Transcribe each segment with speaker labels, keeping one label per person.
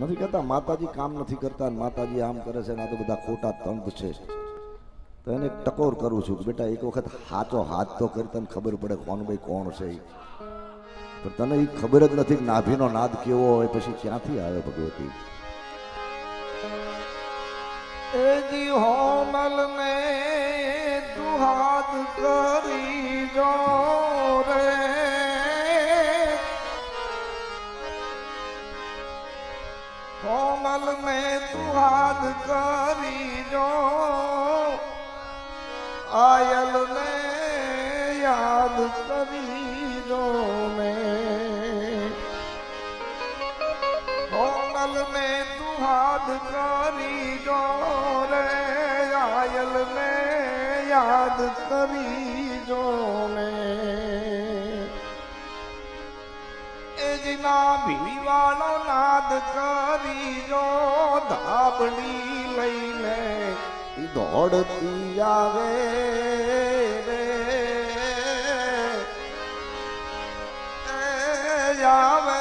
Speaker 1: નથી કહેતા માતાજી કામ નથી કરતા, માતાજી આમ કરે છે ને આ તો બધા ખોટા તંત છે. તો એને ટકોર કરું છું કે બેટા એક વખત હાચો હાથ તો કરી તને ખબર પડે કોણ ભાઈ કોણ છે. પણ તને એ ખબર જ નથી કે નાભીનો નાદ કેવો હોય, પછી ક્યાંથી આવે ભગવતી?
Speaker 2: એજી હોનલ ને દુહાદ કરી જો રે, હોનલ ને દુહાદ કરી જો, આયલ ને યાદ કરી જો ને, હોનલ ને દુહાદ કરી જો રે, આયલ ને યાદ કરી જો ને, એજના ભીવાળો નાદ કરી જો, ધાબડી લઈને
Speaker 1: દોડતી આવે રે,
Speaker 2: આવે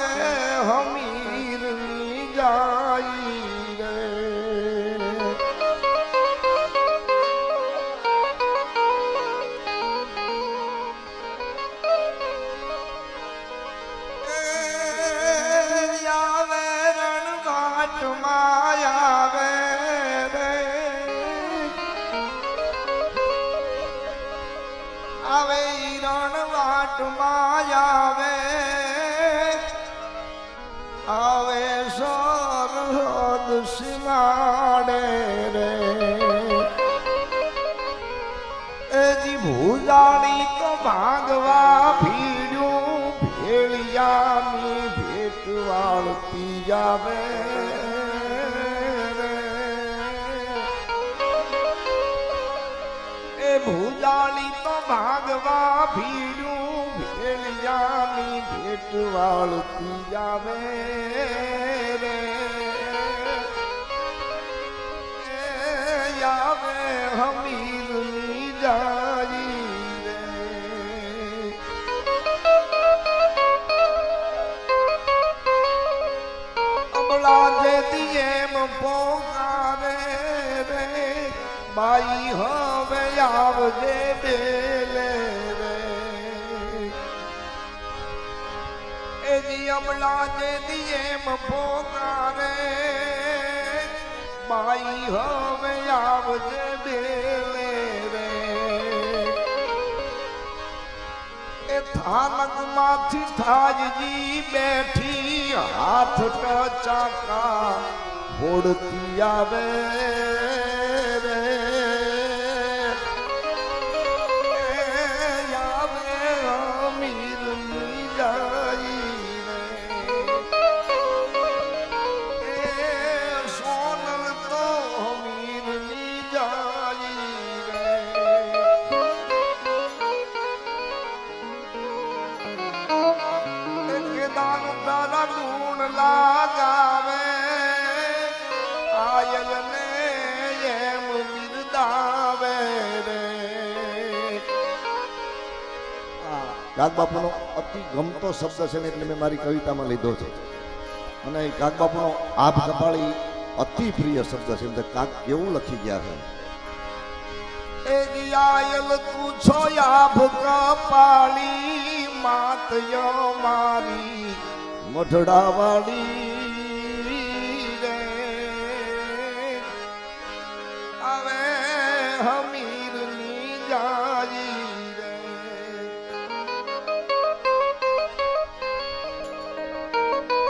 Speaker 2: હમીર ની જાઈ રે, આવે રણવાટ માં આવે રે, આવે રણવાટ માં આવે, આવે સરહદ સીમાડે રે, એજી ભૂજાણી તો ભાગવા ભીડ્યું, ભેળિયાની ભેટ વાળતી જાવે રે, એ ભૂજાણી તો ભાગવા ભીડ્યું, ભેળિયાની ભેટ વાળતી જાવે રે, એ આવે હમીરની જાઈ રે, અબળા જે દિયેમ પોકારે રે, બાઈ હવે આવજે બેલે રે, એજી અબળા જે દિયેમ પોકારે, બાઈ હવે આવજે બેલે રે, એ થાનક માંથી થાજજી બેઠી, હાથ ટચાકા હોડતી આવે રે, આવે અમીર ની જાઈ રે, સોનલ તો અમીર ની જાઈ રે, દાન તારા ગુણ લાગાવે, આયલ ને એમ બિરદાવે રે.
Speaker 1: કાગબાપુનો અતિ ગમતો શબ્દ છે ને એટલે મેં મારી કવિતામાં લીધો છે. અને કાગબાપુનો આભ કપાળી અતિ પ્રિય શબ્દ છે. એટલે કાગ કેવું લખી ગયા છે.
Speaker 2: એજી આયલ તું છો આભ કપાળી, માત યો મારી
Speaker 1: મઢડાવાળી
Speaker 2: રે, હવે હમીર ની જાઈ